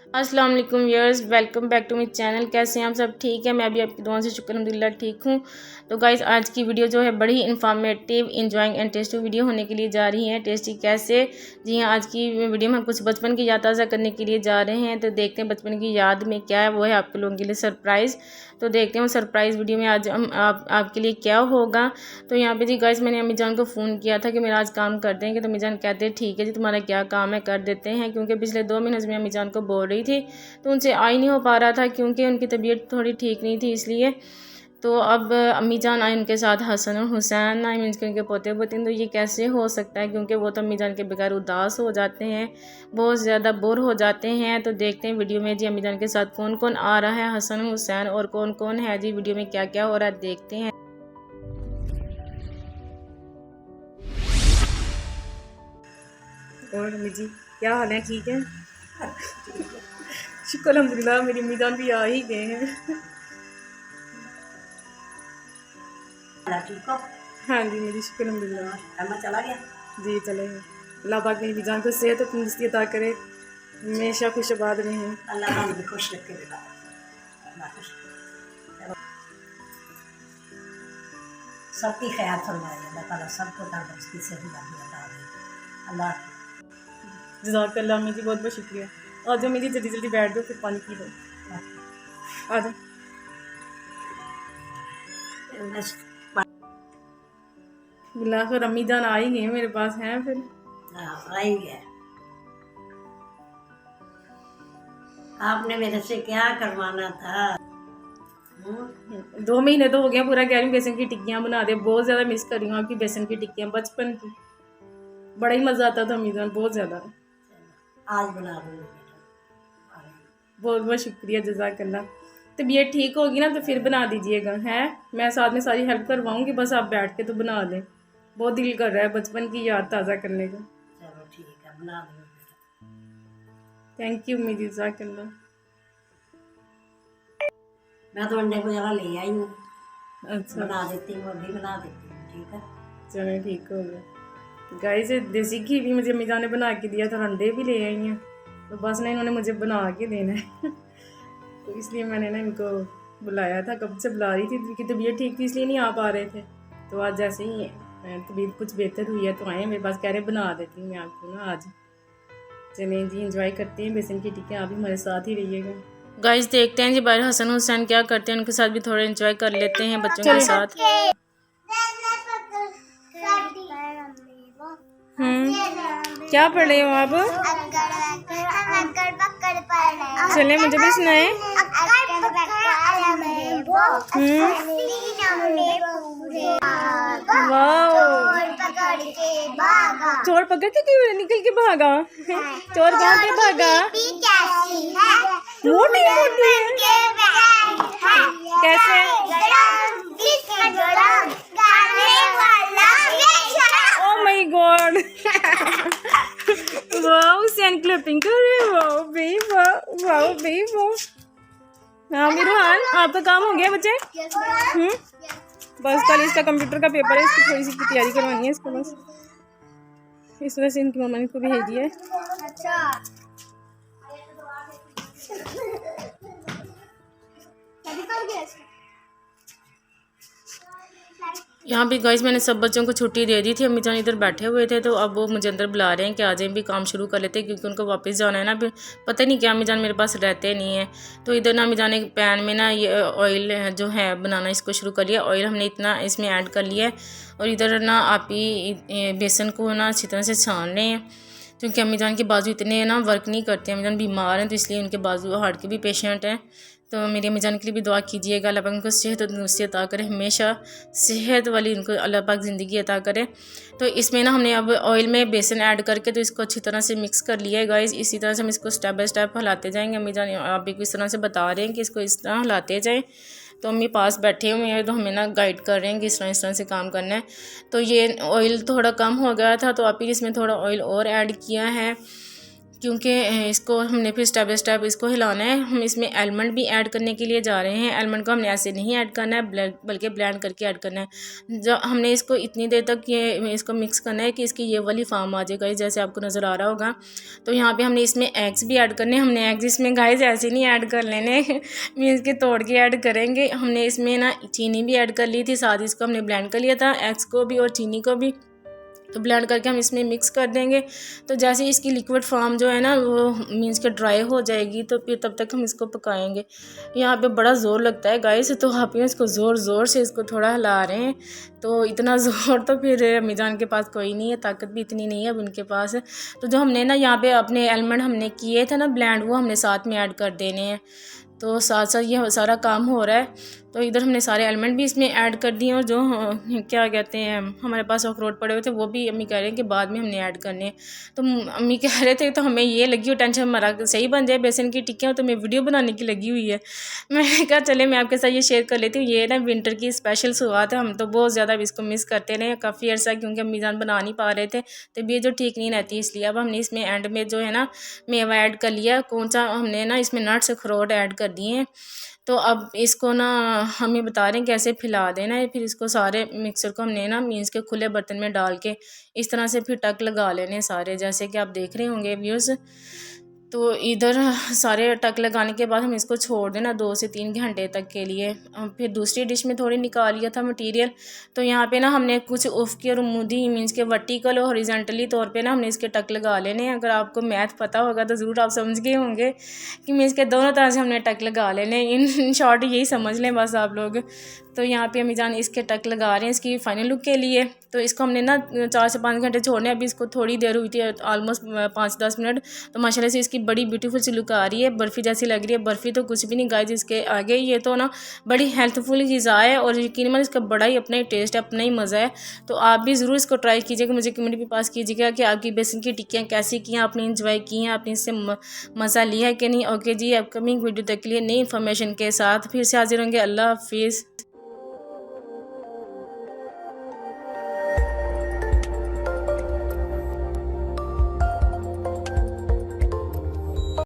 अस्सलाम वालेकुम viewers, welcome back to my channel. कैसे हैं आप सब? ठीक है, मैं भी आपकी दुआ से शुक्र अल्हम्दुलिल्लाह ठीक हूँ। तो गाइस, आज की वीडियो जो है बड़ी informative, enjoying and tasty video होने के लिए जा रही है। टेस्टी कैसे? जी हाँ, आज की वीडियो में हम कुछ बचपन की याद ताज़ा करने के लिए जा रहे हैं। तो देखते हैं बचपन की याद में क्या है, वो है आपके लोगों के लिए सरप्राइज़। तो देखते हैं वो सरप्राइज़ वीडियो में आज हम आपके लिए क्या होगा। तो यहाँ पे जी गाइस, मैंने अम्मी जान को फ़ोन किया था कि मेरा आज काम कर देंगे। तो अम्मी जान कहते हैं ठीक है जी, तुम्हारा क्या काम है कर देते हैं, क्योंकि पिछले 2 महीने से मैं अम्मी जान को बोल रही थी तो उनसे आ ही नहीं हो पा रहा था क्योंकि उनकी तबीयत थोड़ी ठीक नहीं थी इसलिए। तो अब अम्मी जान आए, उनके साथ हसन और हुसैन आए, मीन्स के उनके पोते पोती। तो ये कैसे हो सकता है, क्योंकि वो तो अम्मी जान के बगैर उदास हो जाते हैं, बहुत ज़्यादा बोर हो जाते हैं। तो देखते हैं वीडियो में जी अम्मी जान के साथ कौन कौन आ रहा है, हसन हुसैन और कौन कौन है जी, वीडियो में क्या क्या हो रहा है देखते हैं। और अम्मी जी क्या हाल है? ठीक है, शुक्र अल्हम्दुलिल्लाह, मेरी अम्मी जान भी आ ही गए हैं। ठीक हो? हाँ जी, मेरी शुक्र अल्हम्दुलिल्लाह। अम्मा चला गया? जी चले हैं। अल्लाह पाक मेरी जान को सेहत और तंदुरुस्ती अता करे, हमेशा खुश आबाद रहें। अल्लाह हम भी खुश रखे बेटा, अल्लाह खुश सबकी ख्याल फरमाए। अल्लाह ताला सबको तंदुरुस्ती से ही अता दे। अल्लाह जज़ाकल्लाह अम्मी जी, बहुत बहुत शुक्रिया। आ जाओ अम्मी जी, जल्दी जल्दी बैठ जाओ, फिर पानी पी लो। आ जाओ। बिल्कुल अम्मी जान आ ही गई मेरे पास हैं फिर। आई गया। आपने मेरे से क्या करवाना था? 2 महीने तो हो गया पूरा, कह रही हूँ बेसन की टिक्कियाँ बना दे, बहुत ज़्यादा मिस कर रही हूँ आपकी बेसन की टिक्कियाँ, बचपन की बड़ा ही मज़ा आता था अम्मी जान, बहुत ज़्यादा। आज बना दूँगी बेटा। बहुत बहुत शुक्रिया, जज़ाकल्लाह। तबीयत ठीक होगी ना तो फिर बना दीजिएगा, हैं? मैं साथ में सारी हेल्प करवाऊँगी, बस आप बैठ के तो बना दें। बहुत दिल कर रहा है बचपन की याद ताज़ा करने का। चलो ठीक है, बना दूँगी बेटा। थैंक यू अम्मी जी, जज़ाकल्लाह। मैं तो अंडे वगैरह ले आई हूँ, अच्छा, बना देती हूँ, अभी बना देती हूँ। ठीक है, चलो ठीक हो गया। गाइस, देसी घी भी मुझे अम्मी जान ने बना के दिया था, अंडे भी ले आई हैं, तो बस ना इन्होंने मुझे बना के देना है। तो इसलिए मैंने ना इनको बुलाया था, कब से बुला रही थी, उनकी तबीयत ठीक थी इसलिए नहीं आ पा रहे थे। तो आज जैसे ही तबीयत कुछ बेहतर हुई है तो आए मेरे पास, कह रहे बना देती हूँ मैं आपको ना आज। चलें जी, इंजॉय करते हैं बेसन की टिक्कियाँ, आप भी हमारे साथ ही रहिएगा। गाइस, देखते हैं जी बाहर हसन हुसैन क्या करते हैं, उनके साथ भी थोड़ा एंजॉय कर लेते हैं बच्चों के साथ। क्या पढ़ रहे हो आप? चले मुझे भी सुनाए। चोर पकड़ के क्यों निकल के भागा? चोर कहाँ पे भागा? मोटी मोटी कैसे? Oh my god. वाओ, सैन क्लैपिंग कर रहे हो, वाओ बे वाओ, वाओ बे वाओ। हाँ मिरुहान, आपका काम हो गया बच्चे? बस कल इसका कंप्यूटर का पेपर है, इसकी थोड़ी सी तैयारी करवानी है इसको बस। इस वजह से इनकी मम्मा ने इसको भेज दिया है। यहाँ भी गाइस मैंने सब बच्चों को छुट्टी दे दी थी, अम्मी जान इधर बैठे हुए थे, तो अब वो मुझे अंदर बुला रहे हैं कि आ जाएं भी काम शुरू कर लेते हैं, क्योंकि उनको वापस जाना है ना। फिर पता नहीं क्या अम्मी जान मेरे पास रहते नहीं है। तो इधर ना अम्मी जान एक पैन में ना ये ऑयल जो है बनाना इसको शुरू कर लिया। ऑयल हमने इतना इसमें ऐड कर लिया है, और इधर ना आप ही बेसन को ना अच्छी तरह से छान रहे हैं, क्योंकि अम्मी जान के बाजू इतने ना वर्क नहीं करते, अम्मी जान बीमार हैं, तो इसलिए उनके बाजू हार्ट के भी पेशेंट हैं। तो मेरी अम्मी जान के लिए भी दुआ कीजिएगा, अल्लाह पाक उनको सेहत और तंदुरुस्ती अता करे, हमेशा सेहत वाली उनको अल्लाह पाक ज़िंदगी अता करे। तो इसमें ना हमने अब ऑयल में बेसन ऐड करके तो इसको अच्छी तरह से मिक्स कर लिया है गाइस। इसी तरह से हम इसको स्टेप बाय स्टेप हिलाते जाएंगे। अम्मी जान आप भी इस तरह से बता रहे हैं कि इसको इस तरह हिलाते जाएँ। तो अम्मी पास बैठे हुए हैं, तो हमें ना गाइड कर रहे हैं कि इस तरह से काम करना है। तो ये ऑयल थोड़ा कम हो गया था, तो आप ही इसमें थोड़ा ऑयल और ऐड किया है। क्योंकि इसको हमने फिर स्टेप बाय स्टेप इसको हिलाना है। हम इसमें आलमंड भी ऐड करने के लिए जा रहे हैं। आलमंड को हमने ऐसे नहीं ऐड करना है, बल्कि ब्लेंड करके ऐड करना है। जब हमने इसको इतनी देर तक ये इसको मिक्स करना है कि इसकी ये वाली फार्म आ जाएगा, जैसे आपको नज़र आ रहा होगा। तो यहाँ पे हमने इसमें एग्स भी ऐड करने हैं। हमने एग्स इसमें गाइस ऐसे नहीं ऐड कर लेने मीन्स के तोड़ के ऐड करेंगे। हमने इसमें ना चीनी भी ऐड कर ली थी, साथ इसको हमने ब्लेंड कर लिया था, एग्स को भी और चीनी को भी। तो ब्लेंड करके हम इसमें मिक्स कर देंगे। तो जैसे इसकी लिक्विड फॉर्म जो है ना वो मीन्स के ड्राई हो जाएगी, तो फिर तब तक हम इसको पकाएंगे। यहाँ पे बड़ा ज़ोर लगता है गाइस, तो आप इसको ज़ोर से इसको थोड़ा हिला रहे हैं। तो इतना ज़ोर तो फिर अम्मी जान के पास कोई नहीं है, ताकत भी इतनी नहीं है अब उनके पास। तो जो हमने ना यहाँ पे अपने आलमंड हमने किए थे ना ब्लेंड, वो हमने साथ में ऐड कर देने हैं। तो साथ साथ ये सारा काम हो रहा है। तो इधर हमने सारे एलिमेंट भी इसमें ऐड कर दिए, और जो क्या कहते हैं हमारे पास अखरोट पड़े हुए थे वो भी अम्मी कह रहे हैं कि बाद में हमने ऐड करने हैं। तो अम्मी कह रहे थे, तो हमें ये लगी हुई टेंशन हमारा सही बन जाए बेसन की टिक्कियाँ, तो मैं वीडियो बनाने की लगी हुई है। मैंने कहा चले मैं आपके साथ ये शेयर कर लेती हूँ। ये ना विंटर की स्पेशल शुरुआत है, हम तो बहुत ज़्यादा इसको मिस करते रहे काफ़ी अर्सा, क्योंकि अम्मी जान बना नहीं पा रहे थे, तो ये जो ठीक नहीं रहती, इसलिए अब हमने इसमें एंड में जो है ना मेवा ऐड कर लिया। कौन सा हमने ना इसमें नट्स अखरोट ऐड कर दिए हैं। तो अब इसको ना हमें बता रहे हैं कैसे फैला देना है। फिर इसको सारे मिक्सर को हमने ना मीन्स के खुले बर्तन में डाल के इस तरह से फिर टक लगा लेने सारे, जैसे कि आप देख रहे होंगे व्यूअर्स। तो इधर सारे टक लगाने के बाद हम इसको छोड़ देना 2 से 3 घंटे तक के लिए। फिर दूसरी डिश में थोड़ी निकाल लिया था मटेरियल। तो यहाँ पे ना हमने कुछ उफ़क़ी और उमूदी मीन्स के वर्टिकल और हॉरिजॉन्टली तौर पे ना हमने इसके टक लगा लेने हैं। अगर आपको मैथ पता होगा तो ज़रूर आप समझ गए होंगे कि मीन्स के दोनों तरह से हमने टक लगा लेने। इन शॉर्ट यही समझ लें बस आप लोग। तो यहाँ पे अम्मी जान इसके टक लगा रहे हैं इसकी फाइनल लुक के लिए। तो इसको हमने ना 4 से 5 घंटे छोड़ने। अभी इसको थोड़ी देर हुई थी, ऑलमोस्ट 5-10 मिनट। तो माशाल्लाह से इसकी बड़ी ब्यूटीफुल सी लुक आ रही है, बर्फ़ी जैसी लग रही है। बर्फ़ी तो कुछ भी नहीं गाइस इसके आगे, ये तो ना बड़ी हेल्थफुल ग़िज़ा है, और यकीन मानिए इसका बड़ा ही अपना ही टेस्ट है, अपना ही मज़ा है। तो आप भी ज़रूर इसको ट्राई कीजिएगा, मुझे कमेंट भी पास कीजिएगा कि आपकी बेसन की टिक्कियाँ कैसी की हैं, आपने इंजॉय की हैं, आपने इससे मज़ा लिया है कि नहीं। ओके जी, अपकमिंग वीडियो तक के लिए नई इन्फॉर्मेशन के साथ फिर से हाजिर होंगे। अल्लाह हाफिज़।